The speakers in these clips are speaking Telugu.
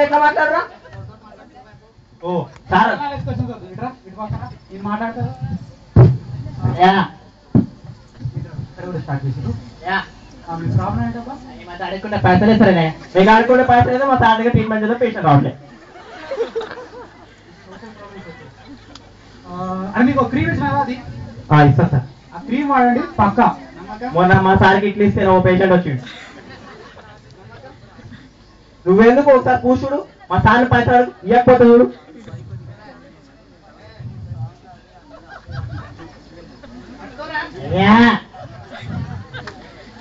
ఎట్లా మాట్లాడరా? ఓ సార్ మాట్లాడతారు అడుగుకుంటే పైసలు ఇస్తారనే మీకు అడుగుకుంటే పైసలు లేదు. మా సార్ దగ్గర ట్రీట్మెంట్ చేద్దాం, పేషెంట్ రావట్లేదు. అది మీకు క్రీమ్ ఇచ్చినా అది ఇస్తా సార్. ఆ క్రీమ్ వాడండి పక్క. మొన్న మా సార్కి ఇట్లా ఇస్తే ఓ పేషెంట్ వచ్చిండు. నువ్వెందుకు ఒకసారి కూర్చుడు, మా సార్ని పైసలు ఇవ్వకపోతే చూడు.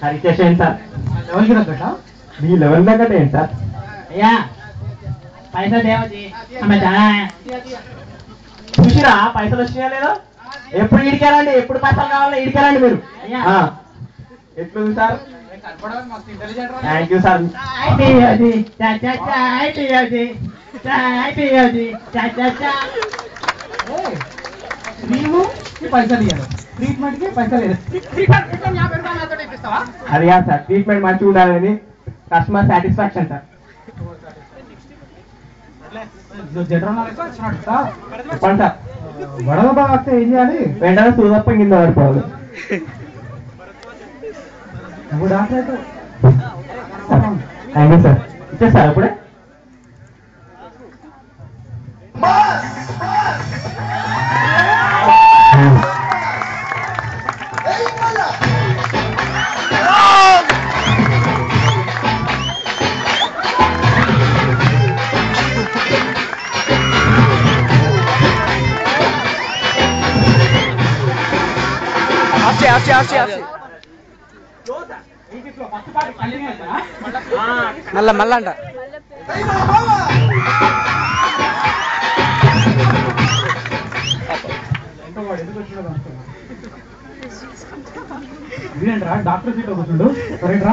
సార్ ఇచ్చేసేయండి సార్. ఎవరికి తగ్గట మీ లెవెల్ తగ్గట్టు ఏంటి సార్? అయ్యా పైసలు దేవతి చూసిరా పైసలు వచ్చినాయా లేదా? ఎప్పుడు ఇడికారండి, ఎప్పుడు పైసలు కావాలో ఇడికారండి మీరు. ఎట్లుంది sir? Thank you sir. Cream పైసలు ఇవ్వాలి, ట్రీట్మెంట్ కి పైసలు లేదు. అది కాదు సార్, ట్రీట్మెంట్ మంచిగా ఉండాలని కస్టమర్ సాటిస్ఫాక్షన్ సార్. చెప్పండి సార్. వడల బాగా వస్తే ఏం చేయాలి? వెంటనే సూదప్ప కింద పడిపోవాలి. డాక్టర్ అయితే థ్యాంక్ యూ సార్. ఇచ్చేస్తారు అప్పుడే. మళ్ళా మళ్ళా అంట ఇదేంట్రా డాక్టర్ సీట్లో కూర్చుండు. సరేట్రా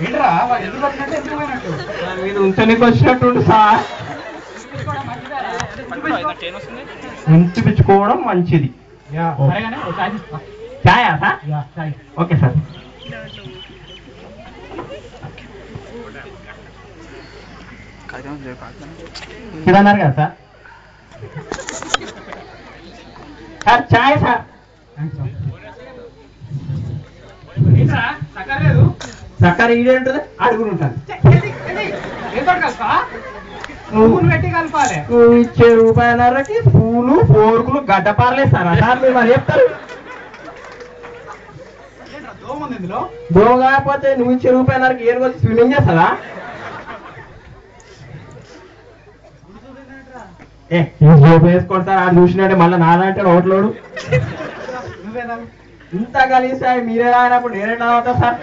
ఏంట్రా వాడు ఎందుకు వచ్చినట్టు ఎందుకు పోయినట్టు మీరు ఉంచనీకి వచ్చినట్టుండు సార్. ఉంచిపించుకోవడం మంచిది. చాయా సార్? Okay sir. అన్నారు కదా సార్. సార్ చాయ్ సార్. చక్కెర ఈడే ఉంటుంది, అడుగులు ఉంటుంది. పెట్టి కలపాలి. నువ్వు ఇచ్చే రూపాయలకి పూలు ఫోర్కులు గడ్డపారలేస్తారా సార్? మీరు మరి చెప్తారు. దో కాకపోతే నువ్వు ఇచ్చే రూపాయలకి ఏరు వచ్చి స్విమ్మింగ్ చేస్తారా? వేసుకోండి సార్. అది చూసినట్టే మళ్ళీ నాదంటే ఓట్లోడు. ఇంత కలిసి మీరే రానప్పుడు నేనే అవుతా సార్.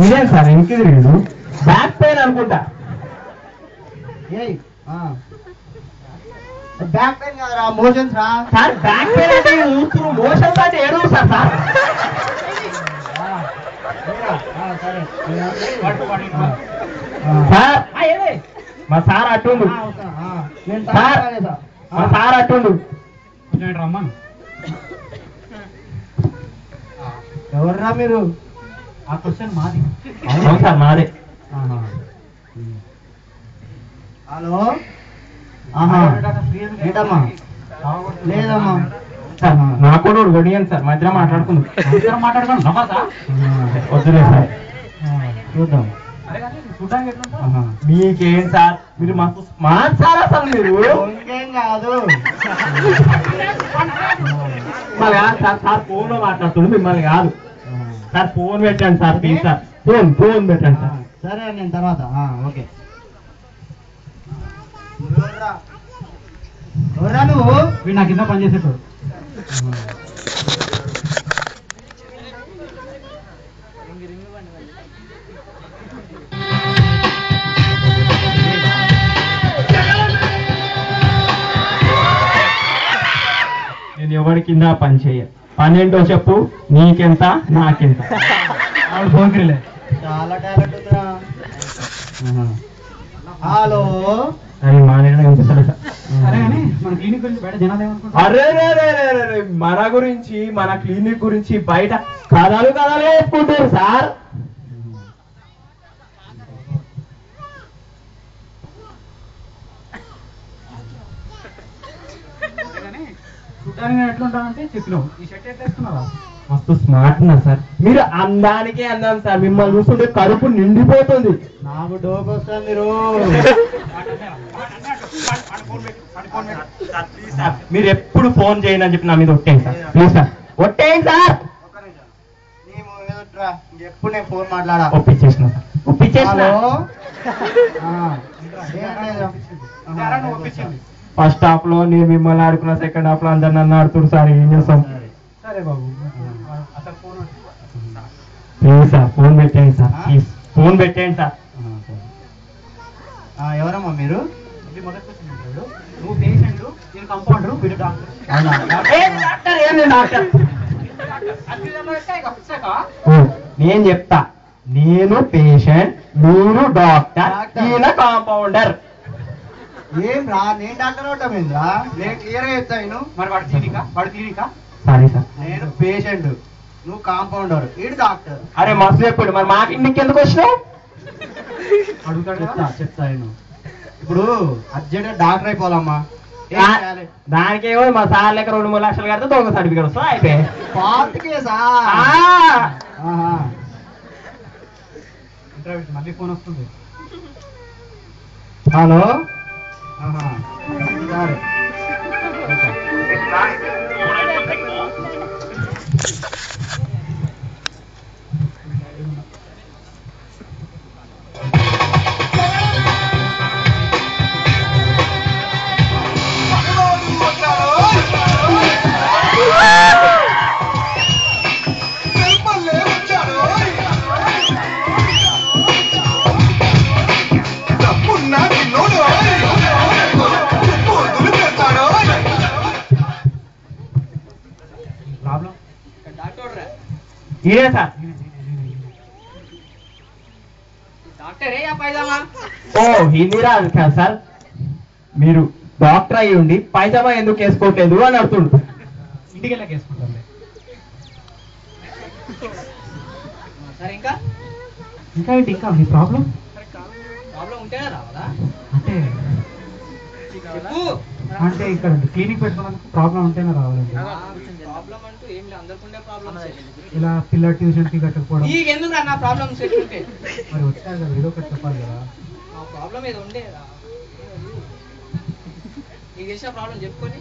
ఇదే సార్ ఇంటికి తిరిగి బ్యాక్ పెయిన్ అనుకుంటా. బ్యాక్ పెయిన్ కదరా, మోషన్స్ రా సార్. బ్యాక్ పెయిన్ అంటే మోషన్స్ అంటే ఏడు సార్. సార్ సార్ మా సార్ అట్టుండు. సార్ మా సార్ అట్టుండు. రమ్మను. ఎవర్రా మీరు? ఆ క్వశ్చన్ మాది. అవును సార్ మాదే. హలో ఏంటమ్మా? లేదమ్మా సార్ నాకు కూడా ఒడియన్ సార్. మధ్యలో మాట్లాడుకుందాం. వద్దులే సార్, చూద్దాం. మీకేం సార్, మీరు మాకు స్మార్ట్ సార్. అసలు మీరు ఇంకేం కాదు. మిమ్మల్ని కాదు సార్, సార్ ఫోన్ లో మాట్లాడుతుంది మిమ్మల్ని కాదు సార్. ఫోన్ పెట్టండి సార్ ప్లీజ్ సార్, ఫోన్ పెట్టండి సార్. సరే నేను తర్వాత ఓకే. ఎవరా నువ్వు? వీడు నా కింద పనిచేసేటోడు. నేను ఎవరి కింద పని చేయ. పన్నెండో చెప్పు, నీకెంత నాకెంత. ఆవిడ పోకిరిలే. చాలా టాలెంట్ ఉందిరా. హలో. అది మానేయడం వినిపిస్తలే సార్. సరే కానీ మన క్లినిక్ గురించి బయట జనాలు ఏమనుకుంటారు? అరే మన గురించి, మన క్లినిక్ గురించి బయట కథలు చెప్పుకుంటారు సార్. చూడడానికి నేను ఎట్లుంటానంటే చెప్పినావు. ఈ షర్ట్ ఎట్లా వేసుకున్నావా? మస్తు స్మార్ట్ ఉన్నా సార్. మీరు అందానికే అందాం సార్, మిమ్మల్ని చూస్తుంటే కడుపు నిండిపోతుంది. నాకు డోపు వస్తుంది రో. మీరు ఎప్పుడు ఫోన్ చేయండి అని చెప్పి నా మీద ఒట్టేయండి సార్ ప్లీజ్ సార్, ఒట్టేయండి సార్. ఎప్పుడు నేను ఫోన్ మాట్లాడా? ఒప్పించేసిన సార్, ఒప్పించేసిన. ఫస్ట్ హాఫ్ లో నేను మిమ్మల్ని ఆడుకున్న, సెకండ్ హాఫ్ లో అందరు నన్ను ఆడుతున్నారు సార్. ఏం చేస్తాం? సరే బాబు, అసలు ఫోన్ ప్లీజ్ సార్ ఫోన్ పెట్టేయండి సార్, ప్లీజ్ ఫోన్ పెట్టేయండి సార్. ఎవరమ్మా మీరు? మొదటి క్వశ్చన్ ఉంటాడు. నువ్వు పేషెంట్, నేను కంపౌండర్, వీడు డాక్టర్. నేను చెప్తా, నేను పేషెంట్, మీరు డాక్టర్, ఈయన కాంపౌండర్. ఏం రా, నేను డాక్టర్ అవటమేంద్రా? నేను క్లియర్ గా చెప్తాను. మరి వాడు క్లినికా? Sorry sir. నేను పేషెంట్, నువ్వు కాంపౌండర్, ఈడు డాక్టర్. అరే మస్తు చెప్పాడు. మరి మా క్లినిక్ ఎందుకు వచ్చినావు? అడుగుతాడు కదా. చెప్తాను. ఇప్పుడు అర్జెంట్ డాక్టర్ అయిపోవాలమ్మా. ఏం చేయాలి? దానికేమో మా సార్ లెక్క 2-3 లక్షలు కడితే దొంగ సర్టిఫికేట్ వస్తుంది, అయిపోయి. పార్ట్ కేసా? మళ్ళీ ఫోన్ వస్తుంది. హలో. సరే. ప్రాబ్లం ఇదే సార్. ఓ హిందీ రాదు కదా సార్. మీరు డాక్టర్ అయ్యి ఉండి పైజామా ఎందుకు వేసుకోవట్లేదు అని అడుగుతుండు. ఇంటికి వెళ్ళాక వేసుకుంటాను. సరే ఇంకా ఏంటి ఇంకా మీ ప్రాబ్లం? ప్రాబ్లం ఉంటేనే రావాలా? అంటే చెప్పు. అంటే ఇక్కడ క్లినిక్ పెట్టుకోవడానికి ప్రాబ్లం ఉంటేనే రావాలండి. ప్రాబ్లం అంటూ ఏం లేదు, అందరికి ఉండే ప్రాబ్లమ్స్. ఇలా పిల్లల ట్యూషన్ ఫీ కట్టకపోవడం. నీకెందుకు రా నా ప్రాబ్లమ్స్ ఎట్లుంటే? మరి వచ్చారు కదా, ఏదో ఒకటి చెప్పాలి కదా. నా ప్రాబ్లం ఏదో ఉండేదా? నీకు చేసిన ప్రాబ్లం చెప్పుకొని.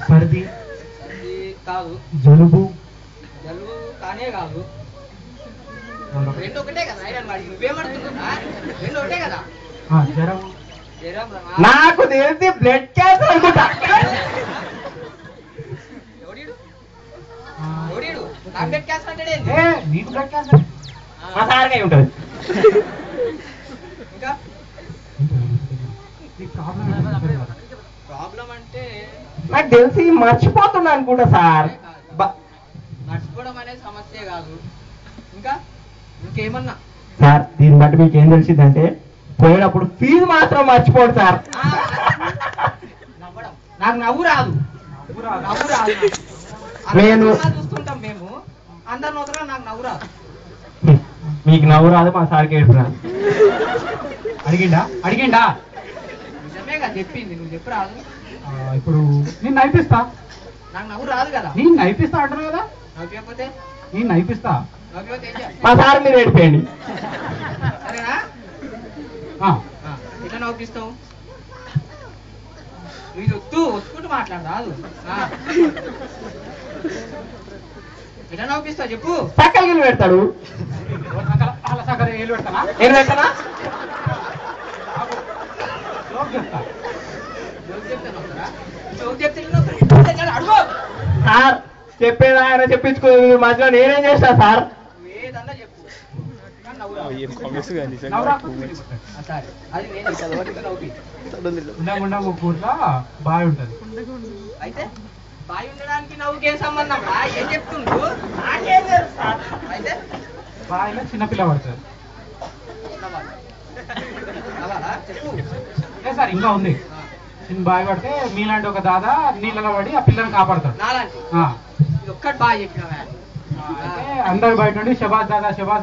సర్ది అది కాదు, జలుబు జలుబు కానే కాదు. రెండు ఒకటే కదా. ఐరన్ వాడికి నువ్వేమడుతున్నా? రెండు ఒకటే కదా. జ్వరం జ్వరం రా. నాకు తెలిసి బ్లడ్ క్యాన్సర్ అనుకుంటా. ఎవడీడు? ఎవడీడు? నాకు బ్లడ్ క్యాన్సర్ అంటే నీకు బ్లడ్ క్యాన్సర్ మా సార్గా ఉంటుంది. ఇంకా నీ ప్రాబ్లం ప్రాబ్లం అంటే నాకు తెలిసి మర్చిపోతున్నా అనుకుంటా సార్. మర్చిపోవడం అనేది సమస్య కాదు. ఇంకా ఇంకేమన్నా? సార్ దీన్ని బట్టి మీకు ఏం తెలిసిందంటే పోయినప్పుడు ఫీజు మాత్రం మర్చిపోడు సార్. నవ్వడం. నాకు నవ్వు రాదు. నవ్వు రాదు. నేను చూస్తుంటాం మేము, అందరు నవ్వుతారా, నాకు నవ్వు రాదు. మీకు నవ్వు రాదు, మా సార్కి ఏడుపు రాదు. అడిగిండా? నిజమే కదా చెప్పింది, నువ్వు చెప్పు రాదు. ఇప్పుడు నేను నైపిస్తా. నాకు నవ్వు రాదు కదా. నేను నైపిస్తా అంటున్నావు కదా. నవ్వకపోతే నేను నైపిస్తా. నవ్వకపోతే ఏం చేయాలి? మా సార్ మీరు ఏడిపోయండి. సరేనా? ఎట్లా నవ్విస్తావు? మీరు ఒత్తుకుంటూ మాట్లాడరాదు. ఎట్లా నవ్విస్తావు చెప్పు. సక్కలు పెడతాడు. అలా సగం ఏళ్ళు పెడతానా? నేను పెట్టనా? జోక్ చెప్తా. అడుగు. సార్ చెప్పేది ఆయన చెప్పించుకో, మధ్యలో నేనేం చేస్తా సార్? ఏదన్నా చెప్పు. సరే అది నేను నవ్వి. ఉండకుండా ఒక ఊర్లో బావి ఉంటది. అయితే బావి ఉండడానికి నవ్వుకేం సంబంధం రా? ఏం చెప్తుండు? నాకేం తెలుసు సార్. అయితే బావిలో చిన్నపిల్ల పడుతుంది. నవ్వాలా? చెప్పు. లేదు సార్, ఇంకా ఉంది. చిన్న బావి పడితే మీలాంటి ఒక దాదా నీళ్ళలో పడి ఆ పిల్లని కాపాడతాడు. నాలాంటి ఆ. ఇది ఒక్కటి బాగా చెప్పినావా? అయితే అందరు బయట నుండి శబాజ్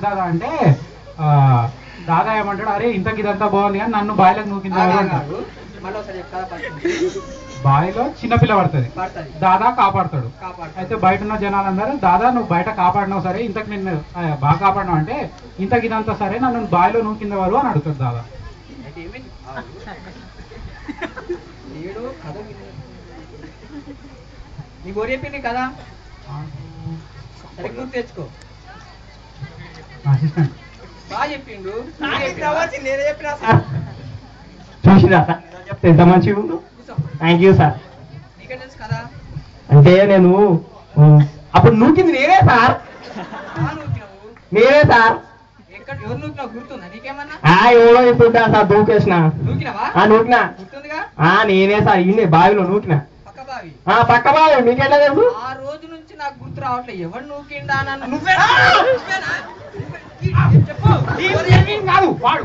దాదా అంటే దాదా ఏమంటాడు, అరే ఇంతకి ఇదంతా బాగుంది కానీ నన్ను బావిలోకి నూకిందా అంటాడు. మళ్ళీ ఒకసారి చెప్తా. బావిలో చిన్నపిల్ల పడుతుంది, పడుతుంది. దాదా కాపాడతాడు. కాపాడు. అయితే బయట ఉన్న జనాలందరూ, దాదా నువ్వు బయట కాపాడినావు సరే, ఇంతకు నిన్ను బాగా కాపాడినావు అంటే ఇంతకి ఇదంతా సరే నన్ను బావిలో నూకిందేవారు అని అడుగుతాడు దాదా. అయితే ఏమైంది? ఏడు కథ నీ గోరు చెప్పింది కదా, సరిగ్గా గుర్తు తెచ్చుకో. అసిస్టెంట్ బాగా చెప్పిండు. నేనే చెప్పినా చూసిరా సార్ చెప్తే ఎంత మంచిగా ఉండు. Thank you sir. నీకే తెలుసు కదా. అంటే నేను అప్పుడు నూకింది నేనే సార్. నూకినావు. నేనే సార్. ఎక్కడ ఎవరు నూకినావు గుర్తుందా నీకేమన్నా? ఎవరో చెప్తుంటా సార్, దూకేసిన. నూకినావా? నూకినా. గుర్తుందిగా. నేనే సార్, ఇన్నే బావిలో నూకినా. పక్క బావి. పక్క బావి మీకెట్లా తెలుసు? ఆ రోజు నుంచి నాకు గుర్తు రావట్లేదు. ఎవరు నూకిండా నన్ను? నువ్వే చెప్పు. కాదు వాడు.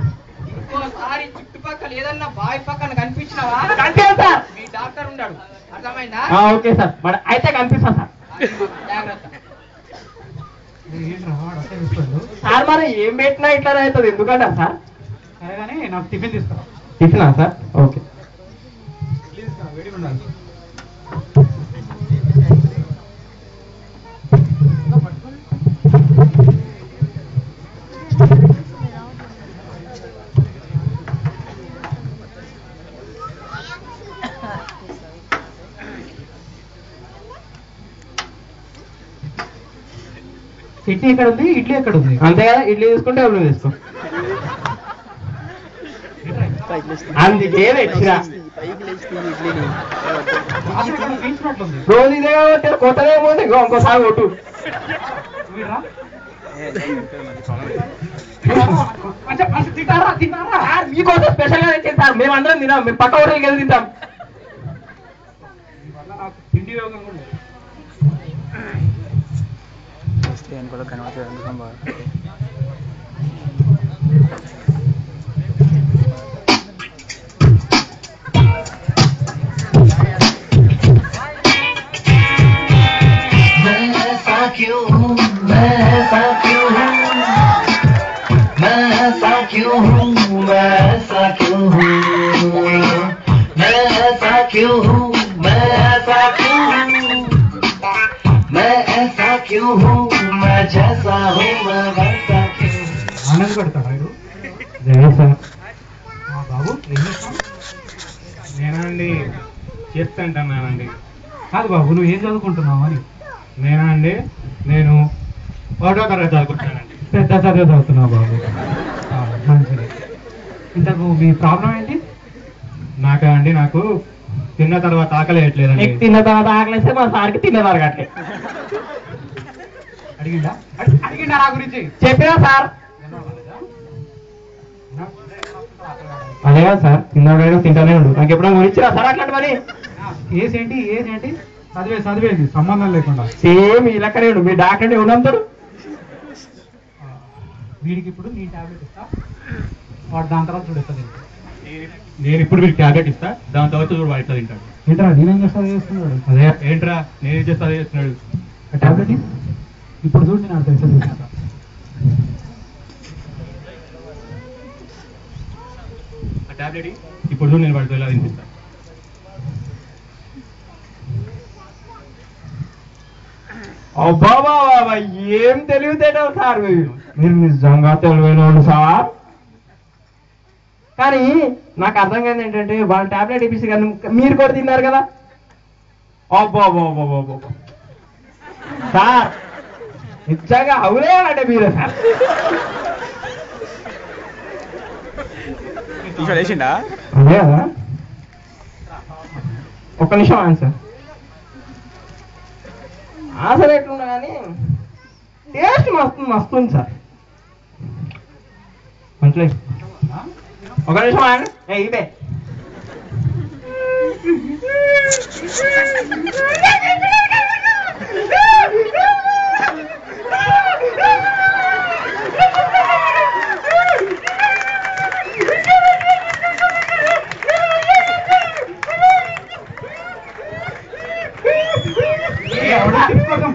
ఇంకోసారి చుట్టుపక్కల ఏదన్నా బావి పక్కన కనిపించినావా? అంతే సార్. మీ డాక్టర్ ఉన్నాడు, అర్థమైందా? ఓకే సార్, మరి అయితే కనిపిస్తా సార్. జాగ్రత్త. ఏంట్రా వాడు అట్లా చూస్తాడు. సార్ మరి ఏం పెట్టినా ఇట్లా అవుతుంది ఎందుకంటారు సార్? సరే కానీ నాకు టిఫిన్ తీసుకురా. టిఫినా సార్? ఓకే. వేడిగా ఉండాలి. చట్నీ ఎక్కడ ఉంది, ఇడ్లీ ఎక్కడ ఉంది? అంతే కదా, ఇడ్లీ తీసుకుంటే ఎవరు తీసుకో. అందుకే తెచ్చినా. రోజు ఇదే కాబట్టి కొత్తదే పోతే ఇంకోసారి కొట్టు. మీకోసం స్పెషల్ గా తెచ్చింది సార్. మేమందరం తినాం, మేము పక్క హోటల్కి వెళ్ళి తింటాం. తిండి యోగం కూడా ఆనంద పడతాడు ఆయన. బాబు ఏం చేస్తావు? నేనండి చేస్తాంటున్నానండి. కాదు బాబు, నువ్వు ఏం చదువుకుంటున్నావు అని. నేనండి నేను 1వ తరగతి చదువుకుంటానండి. పెద్ద చదువు చదువుతున్నావు బాబు. మంచిది. ఇంతకు మీ ప్రాబ్లం ఏంటి? నాకు తిన్న తర్వాత ఆకలి వేయట్లేదండి. నీకు తిన్న తర్వాత ఆకలిస్తే మా సార్కి తినేవారు అట్లే అడిగిండా నా గురించి? చెప్పినా సార్. అదే కదా సార్, తిన్నాడు తింటానే ఉండు. నాకు ఎప్పుడైనా గురించిరా సార్ అట్లాంటి మరి? ఏజ్ ఏంటి చదివేది సంబంధం లేకుండా సేమ్ ఈ లెక్కనే ఉండు. మీ డాక్టర్ ఎవరు నమ్ముతాడు? వీడికి ఇప్పుడు నీ టాబ్లెట్ ఇస్తా, వాడు దాని తర్వాత చూడేస్తుంది. నేను ఇప్పుడు వీడికి టాబ్లెట్ ఇస్తా, దాని తర్వాత చూడు వాడు ఇట్లా తింటాడు. ఏంట్రా నేనేం చేస్తా చేస్తున్నాడు? అదే ఏంట్రా నేను ఏం చేస్తా అదే చేస్తున్నాడు. టాబ్లెట్ ఇప్పుడు చూడు, నేను అర్థం చేస్తా. ఆ టాబ్లెట్ ఇప్పుడు చూడు, నేను వాడితో ఎలా తినిపిస్తా. అబ్బా బాబా, ఏం తెలివితేటలు సార్ మీరు నిజంగా తెలివైన వాళ్ళు సార్. కానీ నాకు అర్థం కాదు ఏంటంటే వాళ్ళు టాబ్లెట్ ఇప్పిస్తే కానీ మీరు కూడా తిన్నారు కదా. అబ్బో సార్ నిజంగా అవునే అంటే మీరే సార్. వేసిండా అదే కదా. ఒక్క నిమిషం ఆన్సర్ ఎట్లున్నా కానీ టేస్ట్ మస్తుంది సార్. మంచిగా ఒక నిమిషం ఆగండి. ఇదే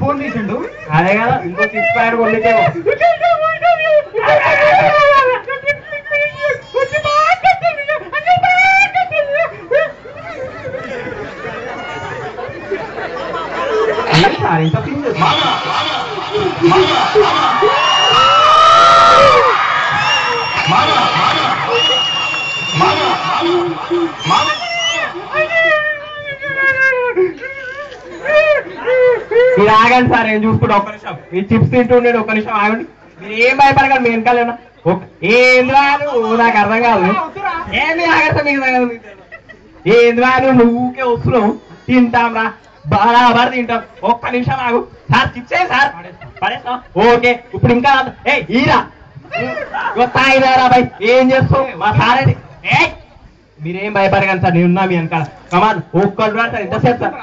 ఫోన్ తీసిండు. అదే కదా ఇంకో 6 ప్యాడ్ కొనికేమో. సార్ ఇంత మీరు ఆగండి సార్, ఏం చూసుకుంటా ఒక్క నిమిషం. ఈ చిప్స్ తింటుండే ఒక్క నిమిషం ఆగండి. మీరు ఏం భయపడకండి, మీ వెనకాలేనా ఏంది రాదు నాకు అర్థం కాదు. ఏమి ఆగస్తా మీకు ఏంది రాదు, నువ్వుకే వస్తున్నావు. తింటాం రా బరాబర్ తింటాం. ఒక్క నిమిషం ఆగు సార్. చిప్సే సార్ పడేస్తాం. ఓకే ఇప్పుడు ఇంకా ఈరా తాగిదారా బాయ్. ఏం చేస్తావు మా సారండి. మీరేం భయపడకండి సార్, నేనున్నా మీ వెనకాల. కమాన్ ఒక్కడు రా సార్. ఎంతసేపు సార్?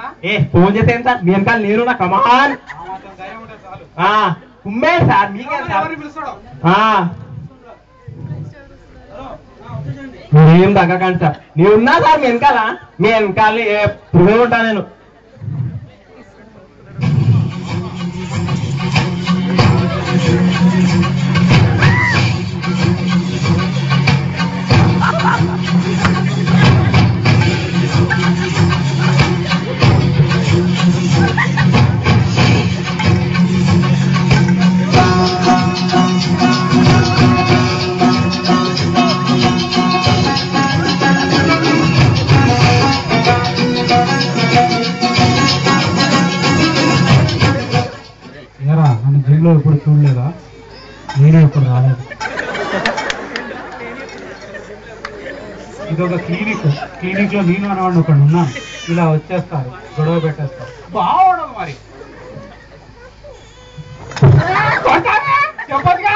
ఫోన్ చేసేయండి సార్, మీ వెనకాల నేనున్నా. కమాన్ ఉమ్మే సార్ మీకే సార్. మీరేం తగ్గకండి సార్, నేనున్నా సార్ మీ వెనకాల. మీ వెనకాల ఎప్పుడూ ఉంటా నేను. నన్ను జైల్లో ఎప్పుడు చూడలేదా? నేనే ఎప్పుడు రాలేదు. ఇదొక క్లినిక్ లో నేను అనేవాడిని ఒకడు ఉన్నాను. ఇలా వచ్చేస్తారు, గొడవ పెట్టేస్తారు. బాగుండదు మరి. చెప్పదుగా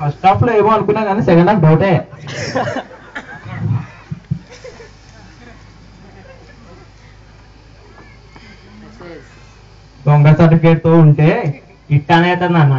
ఫస్ట్ హాఫ్ లో ఏమో అనుకున్నా కానీ సెకండ్ హాఫ్ డౌటే. దొంగ సర్టిఫికేట్ తో ఉంటే ఇట్టానే అవుతుంది అన్న.